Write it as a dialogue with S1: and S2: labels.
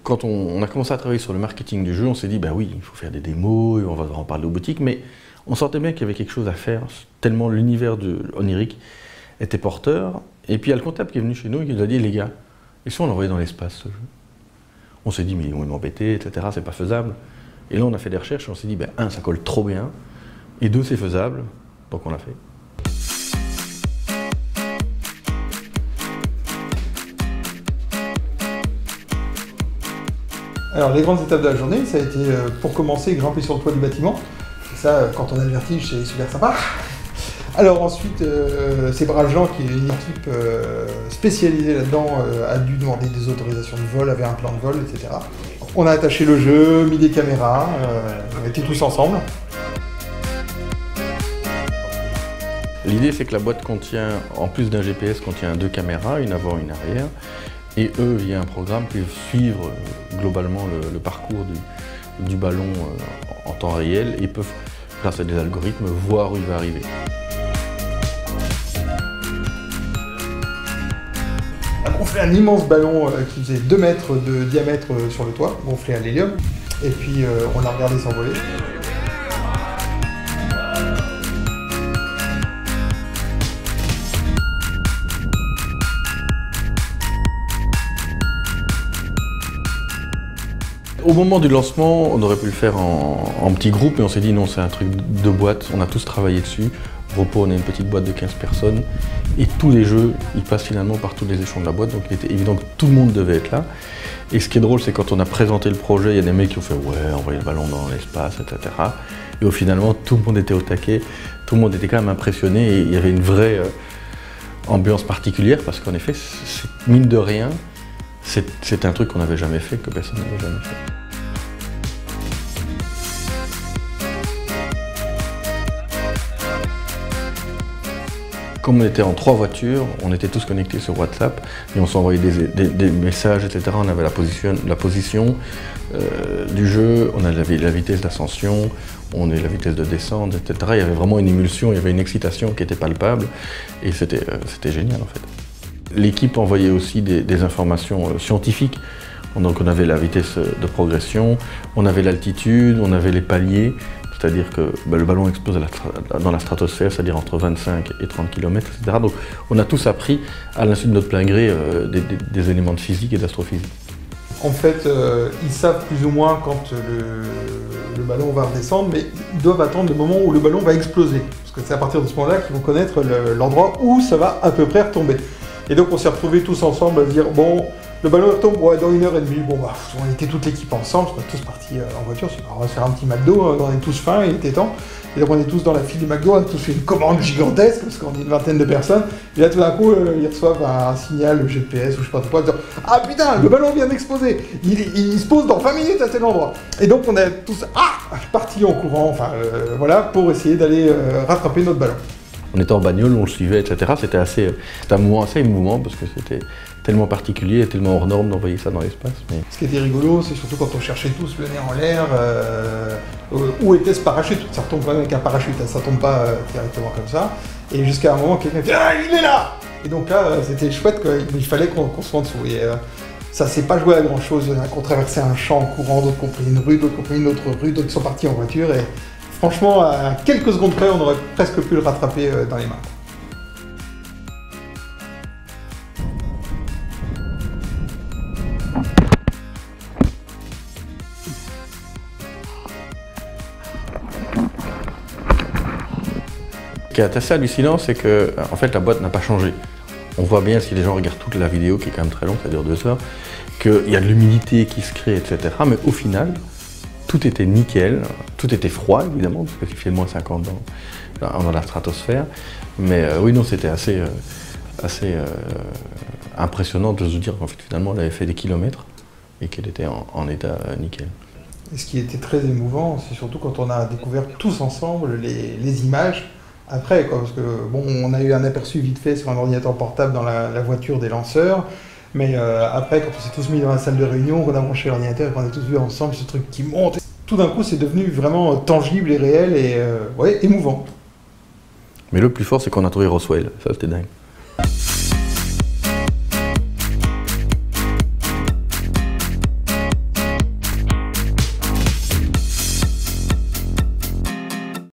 S1: quand on a commencé à travailler sur le marketing du jeu, on s'est dit, bah oui, il faut faire des démos, on va en parler aux boutiques, mais on sentait bien qu'il y avait quelque chose à faire, tellement l'univers de Oniric était porteur. Et puis il y a le comptable qui est venu chez nous et qui nous a dit, les gars, et si on l'envoyait dans l'espace, ce jeu? On s'est dit, mais ils vont m'embêter, etc., c'est pas faisable. Et là, on a fait des recherches et on s'est dit, ben, un, ça colle trop bien, et deux, c'est faisable, donc on l'a fait.
S2: Alors, les grandes étapes de la journée, ça a été, pour commencer, grimper sur le toit du bâtiment. Et ça, quand on a le vertige, c'est super sympa. Alors ensuite, c'est Brave Jean, qui est une équipe spécialisée là-dedans, a dû demander des autorisations de vol, avait un plan de vol, etc. On a attaché le jeu, mis des caméras, on était tous ensemble.
S1: L'idée, c'est que la boîte contient, en plus d'un GPS, contient 2 caméras, une avant, une arrière. Et eux, via un programme, peuvent suivre globalement le parcours du ballon en temps réel et peuvent, grâce à des algorithmes, voir où il va arriver.
S2: On fait un immense ballon qui faisait 2 mètres de diamètre sur le toit, gonflé à l'hélium, et puis on l'a regardé s'envoler.
S1: Au moment du lancement, on aurait pu le faire en petit groupe, mais on s'est dit non, c'est un truc de boîte, on a tous travaillé dessus. Repos, on a une petite boîte de 15 personnes, et tous les jeux, ils passent finalement par tous les échelons de la boîte, donc il était évident que tout le monde devait être là. Et ce qui est drôle, c'est quand on a présenté le projet, il y a des mecs qui ont fait « ouais, envoyer le ballon dans l'espace, etc. » Et au finalement, tout le monde était au taquet, tout le monde était quand même impressionné, et il y avait une vraie ambiance particulière, parce qu'en effet, mine de rien, c'est un truc qu'on n'avait jamais fait, que personne n'avait jamais fait. Comme on était en 3 voitures, on était tous connectés sur WhatsApp et on s'envoyait des messages, etc. On avait la position du jeu, on avait la vitesse d'ascension, on avait la vitesse de descente, etc. Il y avait vraiment une émulsion, il y avait une excitation qui était palpable et c'était génial en fait. L'équipe envoyait aussi des informations scientifiques. Donc on avait la vitesse de progression, on avait l'altitude, on avait les paliers. C'est-à-dire que le ballon explose dans la stratosphère, c'est-à-dire entre 25 et 30 km, etc. Donc on a tous appris, à l'insu de notre plein gré, des éléments de physique et d'astrophysique.
S2: En fait, ils savent plus ou moins quand le ballon va redescendre, mais ils doivent attendre le moment où le ballon va exploser. Parce que c'est à partir de ce moment-là qu'ils vont connaître l'endroit où ça va à peu près retomber. Et donc on s'est retrouvés tous ensemble à se dire, bon, le ballon retombe ouais, dans 1h30, bon bah, on était toute l'équipe ensemble, on est tous partis en voiture, on va se faire un petit McDo, on est tous faim, il était temps. Et donc on est tous dans la file du McDo, on a tous fait une commande gigantesque, parce qu'on est une vingtaine de personnes. Et là tout d'un coup, ils reçoivent un signal GPS ou je sais pas quoi, disant « Ah putain, le ballon vient d'exploser, il se pose dans 20 minutes à tel endroit !» Et donc on est tous partis en courant, enfin voilà, pour essayer d'aller rattraper notre ballon.
S1: On était en bagnole, on le suivait, etc. C'était un moment assez émouvant parce que c'était tellement particulier et tellement hors norme d'envoyer ça dans l'espace. Mais...
S2: Ce qui était rigolo, c'est surtout quand on cherchait tous le nez en l'air, où était ce parachute? Ça retombe quand même avec un parachute, ça tombe pas directement comme ça. Et jusqu'à un moment, quelqu'un fait « Ah, il est là !» Et donc là, c'était chouette, quoi. Il fallait qu'on soit en dessous. Et ça s'est pas joué à grand chose. On a traversé un champ en courant, d'autres ont pris une rue, d'autres ont pris une autre rue, d'autres sont partis en voiture. Et franchement, à quelques secondes près, on aurait presque pu le rattraper dans les mains.
S1: Ce qui est assez hallucinant, c'est que en fait, la boîte n'a pas changé. On voit bien, si les gens regardent toute la vidéo, qui est quand même très longue, ça dure 2 heures, qu'il y a de l'humidité qui se crée, etc. Mais au final, tout était nickel, tout était froid évidemment, parce qu'il fait moins 50 dans la stratosphère. Mais oui, non, c'était assez impressionnant de se dire qu'en fait, finalement, elle avait fait des kilomètres et qu'elle était en état nickel.
S2: Et ce qui était très émouvant, c'est surtout quand on a découvert tous ensemble les images après, quoi, parce que bon, on a eu un aperçu vite fait sur un ordinateur portable dans la voiture des lanceurs, mais après, quand on s'est tous mis dans la salle de réunion, qu'on a branché l'ordinateur et qu'on a tous vu ensemble ce truc qui monte, tout d'un coup, c'est devenu vraiment tangible et réel et ouais, émouvant.
S1: Mais le plus fort, c'est qu'on a trouvé Roswell, ça c'était dingue.